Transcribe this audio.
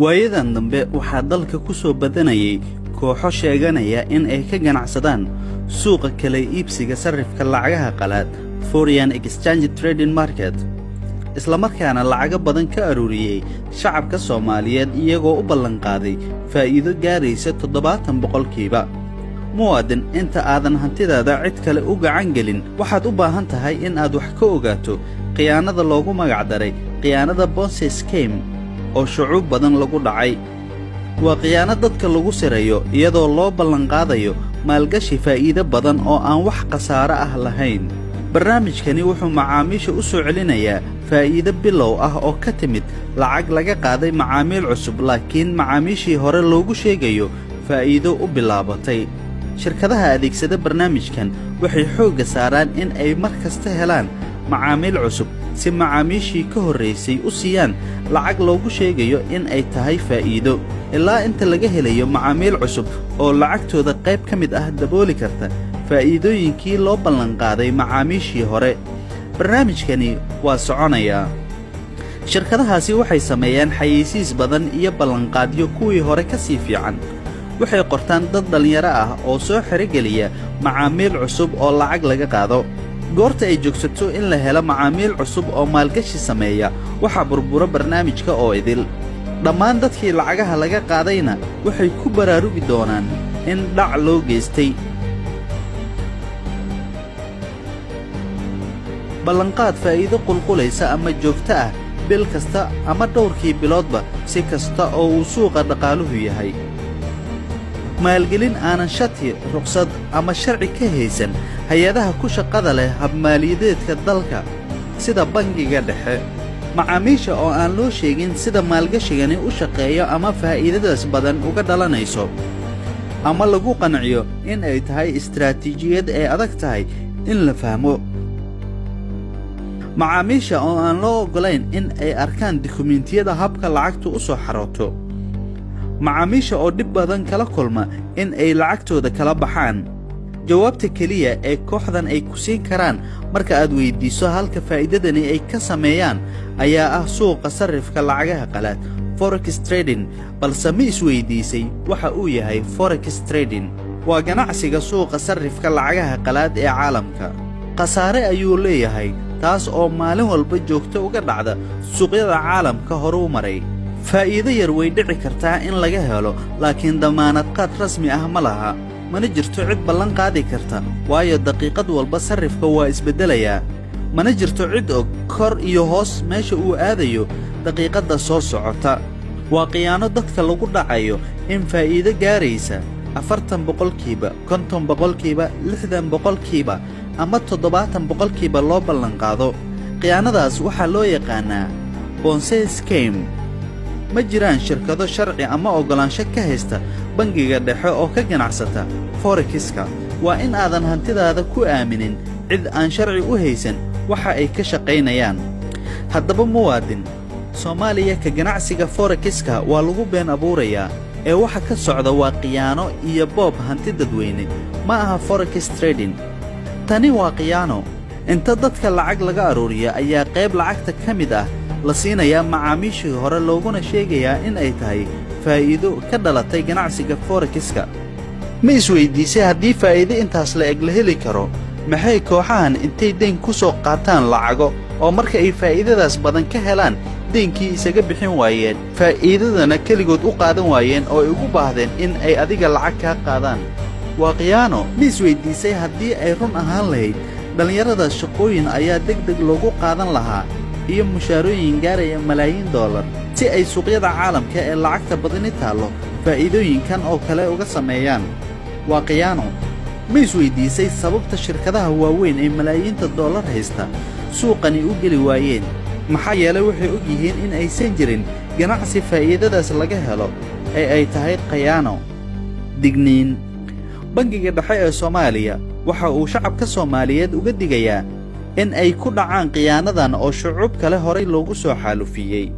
waayadan dambe waxaa dalka ku soo badanayay kooxo sheeganaya in ay ka ganacsadaan suuqa kala iibsiga sarrifka lacagaha qalaad foreign exchange trading market, isla markaana lacago badan ka aruuriyay shacabka Soomaaliyeed iyagoo u ballan qaaday faa'iido gaaraysa 70%. muwaadin inta aadan hantidaada cid kale u gacan gelin waxaad u baahan tahay in aad wax ka ogaato khiyaanada loogu magac daray khiyaanada Ponzi scheme oo shucuub badan lagu dhacay. waa khiyaano dadka lagu sirayo iyadoo loo ballan qaadayo maalgashi faa'iido badan oo aan wax khasaare ah lahayn. barnaamijkani wuxuu macaamiisha u soo celinayaa faa'iido bilow ah oo ka timid lacag laga qaaday macaamiil cusub, laakiin macaamiishii hore loogu sheegayo faa'iido u bilaabatay. shirkadaha adeegsada barnaamijkan waxay xoogga saaraan in ay mar kasta helaan macaamiil cusub si macaamiishii ka horraysay u siiyaan lacag loogu sheegayo in ay tahay faa'iido, ilaa inta laga helayo macaamiil cusub oo lacagtooda qayb ka mid ah dabooli karta faa'iidooyinkii loo ballan qaaday macaamiishii hore. barnaamijkani waa soconayaa. shirkadahaasi waxay sameeyaan xayeysiis badan iyo ballanqaadyo kuwii hore ka sii fiican. waxay qortaan dad dhallinyaro ah oo soo xerogeliya macaamiil cusub oo lacag laga qaado. goorta ay joogsato in la helo macaamiil cusub oo maalgashi sameeya, waxaa burbura barnaamijka oo idil. dhammaan dadkii lacagaha laga qaadayna waxay ku baraarugi doonaan in dhac loo geystay. ballanqaad faa'iido qulqulaysa ama joogto ah bil kasta ama dhowrkii biloodba, si kasta oo uu suuqa dhaqaaluhu yahay. maalgelin aanan shati, ruqsad ama sharci ka haysan hay-adaha ku shaqada leh habmaaliyadeedka dalka sida bangiga dhexe. macaamiisha oo aan loo sheegin sida maalgashigani u shaqeeyo ama faa'iidadaas badan uga dhalanayso, ama lagu qanciyo in ay tahay istaraatiijiyad ay adag tahay in la fahmo. macaamiisha oo aan loo oggolayn in ay arkaan dukumiintiyada habka lacagtu u soo xarooto. macaamiisha oo dhib badan kala kulma in ay lacagtooda kala baxaan. jawaabta keliya ee kooxdan ay ku siin karaan marka aad weyddiiso halka faa'iidadani ay ka sameeyaan ayaa ah suuqa sarrifka lacagaha qalaad forex trading. balse ma isweyddiisay waxa uu yahay forex trading? waa ganacsiga suuqa sarrifka lacagaha qalaad ee caalamka. khasaare ayuu leeyahay, taas oo maalin walba joogto uga dhacda suuqyada caalamka horuu maray. faa'iido yar way dhici kartaa in laga helo, laakiin damaanad qaad rasmi ah ma laha. mana jirto cid ballan qaadi karta, waayo daqiiqad walba sarrifka waa isbeddelayaa. mana jirto cid og kor iyo hoos meesha uu aadayo daqiiqadda soo socota. waa khiyaano dadka lagu dhacayo in faa'iido gaaraysa 40%, 50%, 60% ama 70% loo ballanqaado. khiyaanadaas waxaa loo yaqaannaa Ponzi scheme. ma jiraan shirkado sharci ama oggolaansho ka haysta bangiga dhexe oo ka ganacsata forex-ka. waa in aadan hantidaada ku aaminin cid aan sharci u haysan waxa ay ka shaqaynayaan. haddaba muwaadin, Soomaaliya ka ganacsiga forex-ka waa lagu been abuurayaa, ee waxa ka socda waa khiyaano iyo boob hanti dadweyne, ma aha forex trading. tani waa khiyaano. inta dadka lacag laga aruuriya ayaa qayb lacagta ka mid ah la siinayaa macaamiishii hore, looguna sheegayaa in ay tahay faa'iido ka dhalatay ganacsiga forex-ka. ma isweyddiisay haddii faa'iido intaas la eg la heli karo, maxay kooxahan intay deyn ku soo qaataan lacago oo marka ay faa'iidadaas badan ka helaan deynkii isaga bixin waayeen, faa'iidadana keligood u qaadan waayeen oo ay ugu baahdeen in ay adiga lacag kaa qaadaan? waa khiyaano. ma isweyddiisay haddii ay run ahaan lahayd, dhallinyarada shaqooyin ayaa degdeg loogu qaadan lahaa iyo mushaarooyin gaaraya malaayiin dollar si ay suuqyada caalamka ee lacagta badani taallo faa'iidooyinkan oo kale uga sameeyaan. waa khiyaano. ma isweyddiisay sababta shirkadaha waaweyn ee malaayiinta dollar haysta suuqani u geli waayeen? maxaa yeelay waxay og yihiin in aysan jirin ganacsi faa'iidadaas laga helo ee ay tahay khiyaano. digniin. bangiga dhexe ee Soomaaliya waxa uu shacabka Soomaaliyeed uga digayaa in ay ku dhacaan khiyaanadan oo shucuub kale horay loogu soo xaalufiyey.